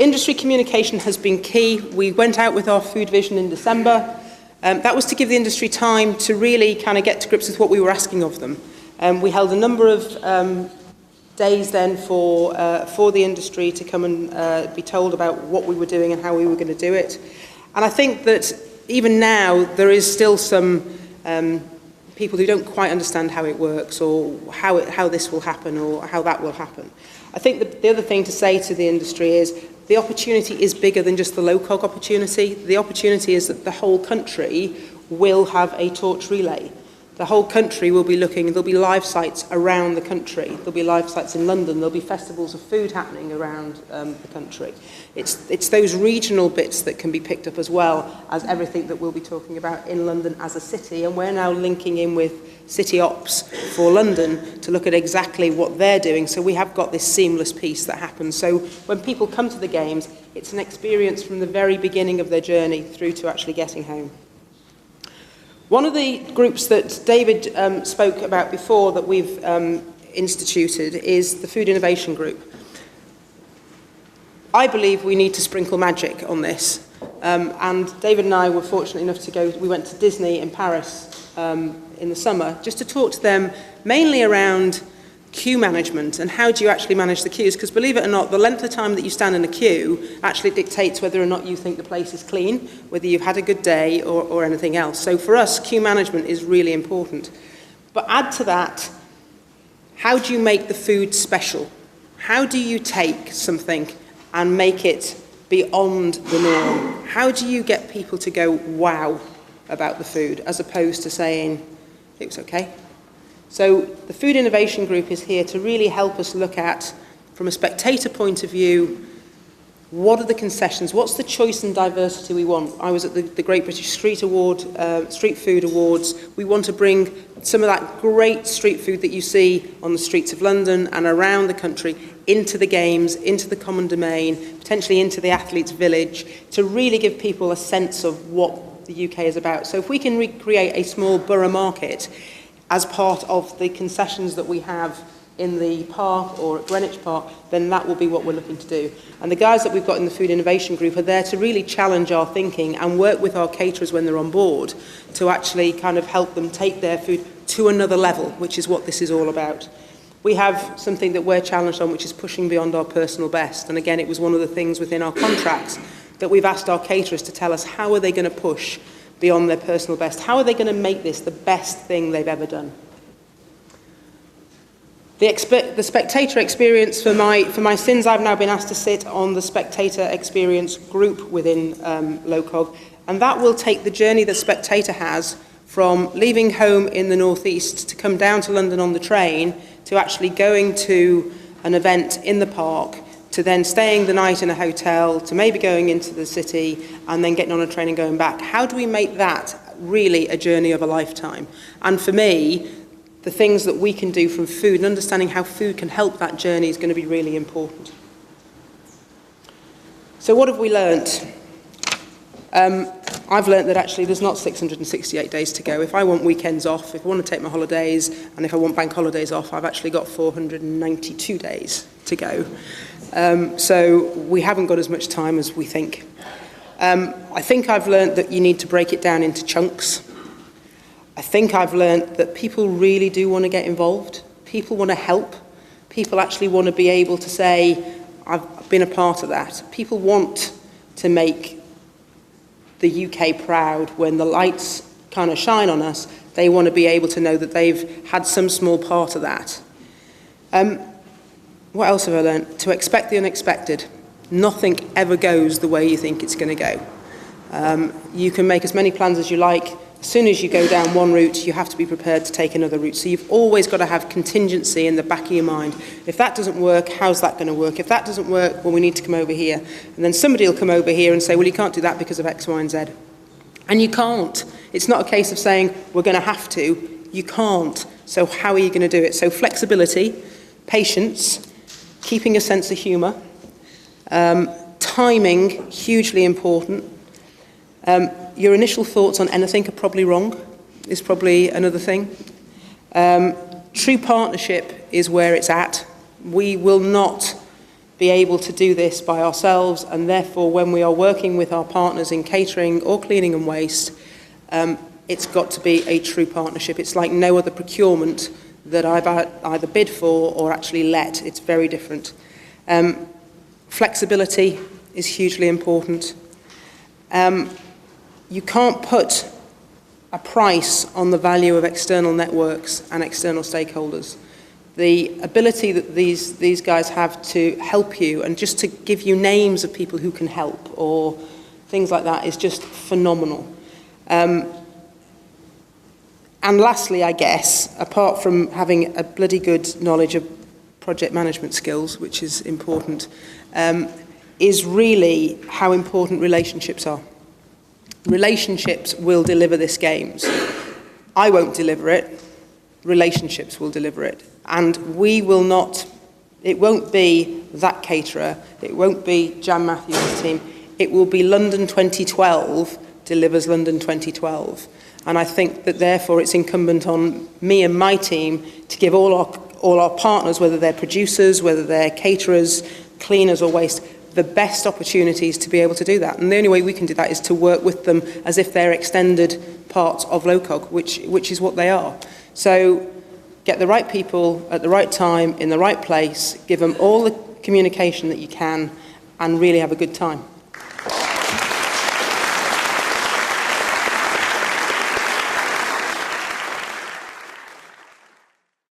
Industry communication has been key. We went out with our food vision in December. That was to give the industry time to really kind of get to grips with what we were asking of them. We held a number of days then for the industry to come and be told about what we were doing and how we were going to do it. And I think that even now there is still some people who don't quite understand how it works, or how this will happen, or how that will happen. I think the other thing to say to the industry is the opportunity is bigger than just the low-cog opportunity. The opportunity is that the whole country will have a torch relay. The whole country will be looking, there'll be live sites around the country. There'll be live sites in London, there'll be festivals of food happening around the country. It's those regional bits that can be picked up as well as everything that we'll be talking about in London as a city, and we're now linking in with City Ops for London to look at exactly what they're doing, so we have got this seamless piece that happens. So when people come to the Games, it's an experience from the very beginning of their journey through to actually getting home. One of the groups that David spoke about before that we've instituted is the Food Innovation Group. I believe we need to sprinkle magic on this. And David and I were fortunate enough to go, we went to Disney in Paris in the summer, just to talk to them mainly around queue management and how do you actually manage the queues, because believe it or not, the length of time that you stand in a queue actually dictates whether or not you think the place is clean, whether you've had a good day or anything else. So for us, queue management is really important. But add to that, how do you make the food special? How do you take something and make it beyond the norm? How do you get people to go wow about the food as opposed to saying it was okay? So the Food Innovation Group is here to really help us look at, from a spectator point of view, what are the concessions, what's the choice and diversity we want? I was at the Great British Street Food Awards. We want to bring some of that great street food that you see on the streets of London and around the country into the Games, into the common domain, potentially into the athletes' village, to really give people a sense of what the UK is about. So if we can recreate a small borough market as part of the concessions that we have in the park or at Greenwich Park, then that will be what we're looking to do. And the guys that we've got in the Food Innovation Group are there to really challenge our thinking and work with our caterers when they're on board to actually kind of help them take their food to another level, which is what this is all about. We have something that we're challenged on, which is pushing beyond our personal best. And again, it was one of the things within our contracts that we've asked our caterers to tell us how are they going to push beyond their personal best. How are they going to make this the best thing they've ever done? The spectator experience, for my sins, I've now been asked to sit on the spectator experience group within LOCOG, and that will take the journey the spectator has from leaving home in the northeast to come down to London on the train to actually going to an event in the park, to then staying the night in a hotel, to maybe going into the city and then getting on a train and going back. How do we make that really a journey of a lifetime? And for me, the things that we can do from food and understanding how food can help that journey is going to be really important. So what have we learnt? I've learnt that actually there's not 668 days to go. If I want weekends off, if I want to take my holidays, and if I want bank holidays off, I've actually got 492 days to go. So we haven't got as much time as we think. I think I've learnt that you need to break it down into chunks. I think I've learnt that people really do want to get involved. People want to help. People actually want to be able to say, I've been a part of that. People want to make the UK proud. When the lights kind of shine on us, they want to be able to know that they've had some small part of that. What else have I learnt? To expect the unexpected. Nothing ever goes the way you think it's going to go. You can make as many plans as you like. As soon as you go down one route, you have to be prepared to take another route. So you've always got to have contingency in the back of your mind. If that doesn't work, how's that going to work? If that doesn't work, well, we need to come over here. And then somebody will come over here and say, well, you can't do that because of X, Y, and Z. And you can't. It's not a case of saying, we're going to have to. You can't. So how are you going to do it? So flexibility, patience, keeping a sense of humour, timing, hugely important. Your initial thoughts on anything are probably wrong, is probably another thing. True partnership is where it's at. We will not be able to do this by ourselves, and therefore when we are working with our partners in catering or cleaning and waste, it's got to be a true partnership. It's like no other procurement that I've either bid for or actually let. It's very different. Flexibility is hugely important. You can't put a price on the value of external networks and external stakeholders. The ability that these guys have to help you and just to give you names of people who can help or things like that is just phenomenal. And lastly, I guess, apart from having a bloody good knowledge of project management skills, which is important, is really how important relationships are. Relationships will deliver this games. I won't deliver it. Relationships will deliver it. And we will not, it won't be that caterer, it won't be Jan Matthews' team, it will be London 2012 delivers London 2012. And I think that therefore it's incumbent on me and my team to give all our partners, whether they're producers, whether they're caterers, cleaners or waste, the best opportunities to be able to do that. And the only way we can do that is to work with them as if they're extended parts of LOCOG, which is what they are. So get the right people at the right time, in the right place, give them all the communication that you can, and really have a good time.